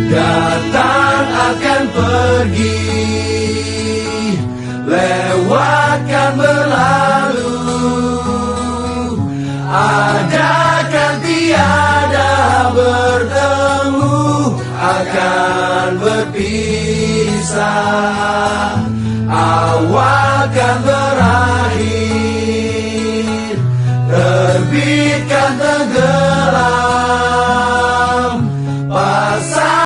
Datang akan pergi, lewatkan berlalu, adakan tiada bertemu, akan berpisah. Awal